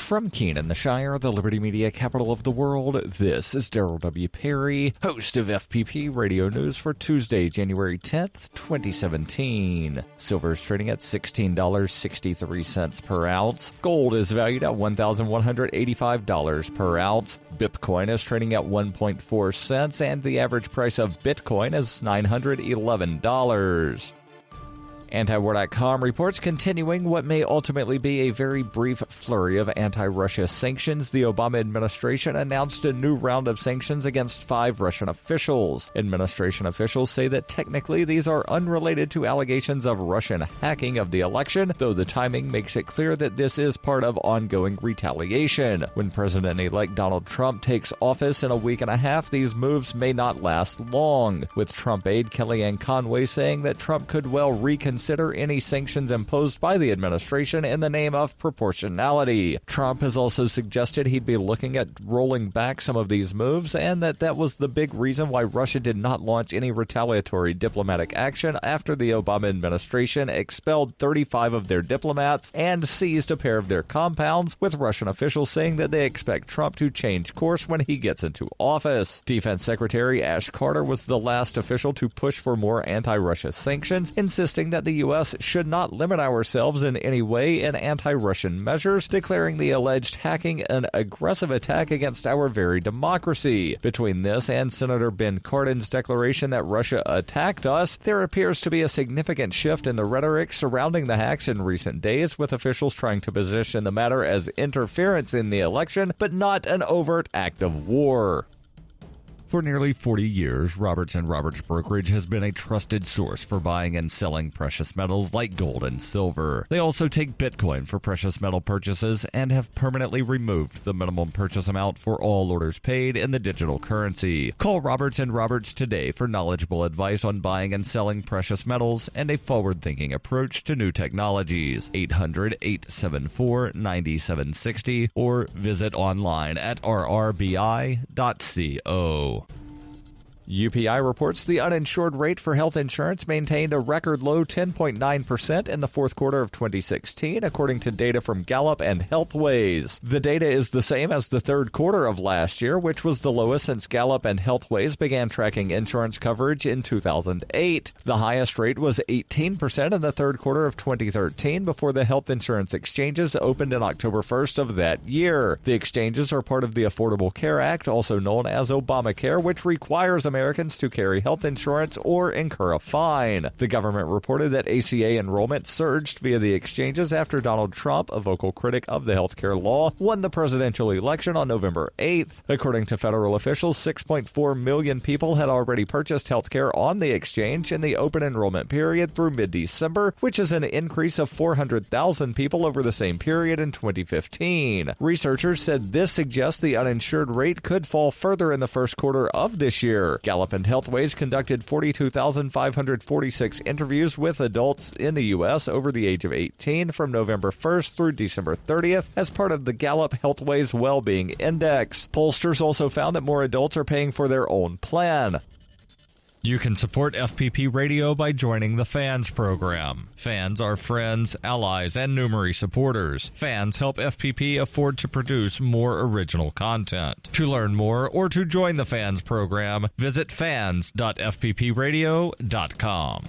From Keene in the Shire, the Liberty Media capital of the world, this is Daryl W. Perry, host of FPP Radio News for Tuesday, January 10th, 2017. Silver is trading at $16.63 per ounce. Gold is valued at $1,185 per ounce. Bitcoin is trading at 1.4 cents, and the average price of Bitcoin is $911. Antiwar.com reports continuing what may ultimately be a very brief flurry of anti-Russia sanctions. The Obama administration announced a new round of sanctions against 5 Russian officials. Administration officials say that technically these are unrelated to allegations of Russian hacking of the election, though the timing makes it clear that this is part of ongoing retaliation. When President-elect Donald Trump takes office in a week and a half, these moves may not last long, with Trump aide Kellyanne Conway saying that Trump could well reconsider any sanctions imposed by the administration in the name of proportionality. Trump has also suggested he'd be looking at rolling back some of these moves, and that was the big reason why Russia did not launch any retaliatory diplomatic action after the Obama administration expelled 35 of their diplomats and seized a pair of their compounds, with Russian officials saying that they expect Trump to change course when he gets into office. Defense Secretary Ash Carter was the last official to push for more anti-Russia sanctions, insisting that the U.S. should not limit ourselves in any way in anti-Russian measures, declaring the alleged hacking an aggressive attack against our very democracy. Between this and Senator Ben Cardin's declaration that Russia attacked us, there appears to be a significant shift in the rhetoric surrounding the hacks in recent days, with officials trying to position the matter as interference in the election, but not an overt act of war. For nearly 40 years, Roberts & Roberts Brokerage has been a trusted source for buying and selling precious metals like gold and silver. They also take Bitcoin for precious metal purchases and have permanently removed the minimum purchase amount for all orders paid in the digital currency. Call Roberts & Roberts today for knowledgeable advice on buying and selling precious metals and a forward-thinking approach to new technologies. 800-874-9760 or visit online at rrbi.co. UPI reports the uninsured rate for health insurance maintained a record low 10.9% in the fourth quarter of 2016, according to data from Gallup and Healthways. The data is the same as the third quarter of last year, which was the lowest since Gallup and Healthways began tracking insurance coverage in 2008. The highest rate was 18% in the third quarter of 2013, before the health insurance exchanges opened in October 1st of that year. The exchanges are part of the Affordable Care Act, also known as Obamacare, which requires Americans to carry health insurance or incur a fine. The government reported that ACA enrollment surged via the exchanges after Donald Trump, a vocal critic of the healthcare law, won the presidential election on November 8th. According to federal officials, 6.4 million people had already purchased healthcare on the exchange in the open enrollment period through mid-December, which is an increase of 400,000 people over the same period in 2015. Researchers said this suggests the uninsured rate could fall further in the first quarter of this year. Gallup and Healthways conducted 42,546 interviews with adults in the U.S. over the age of 18 from November 1st through December 30th as part of the Gallup Healthways Wellbeing Index. Pollsters also found that more adults are paying for their own plan. You can support FPP Radio by joining the Fans program. Fans are friends, allies, and numerous supporters. Fans help FPP afford to produce more original content. To learn more or to join the Fans program, visit fans.fppradio.com.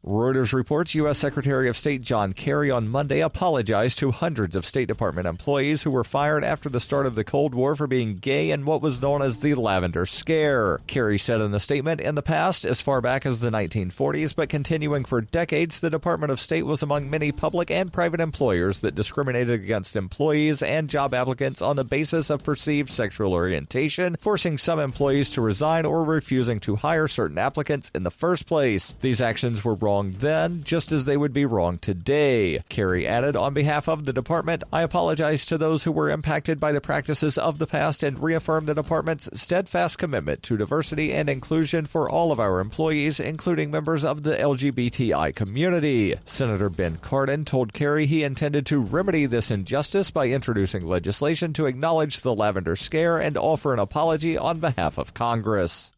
Reuters reports U.S. Secretary of State John Kerry on Monday apologized to hundreds of State Department employees who were fired after the start of the Cold War for being gay in what was known as the Lavender Scare. Kerry said in the statement, in the past, as far back as the 1940s, but continuing for decades, the Department of State was among many public and private employers that discriminated against employees and job applicants on the basis of perceived sexual orientation, forcing some employees to resign or refusing to hire certain applicants in the first place. These actions were wrong then, just as they would be wrong today. Kerry added, on behalf of the department, I apologize to those who were impacted by the practices of the past and reaffirm the department's steadfast commitment to diversity and inclusion for all of our employees, including members of the LGBTI community. Senator Ben Cardin told Kerry he intended to remedy this injustice by introducing legislation to acknowledge the Lavender Scare and offer an apology on behalf of Congress.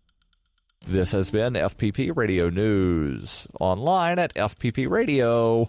This has been FPP Radio News, online at fppradio.com.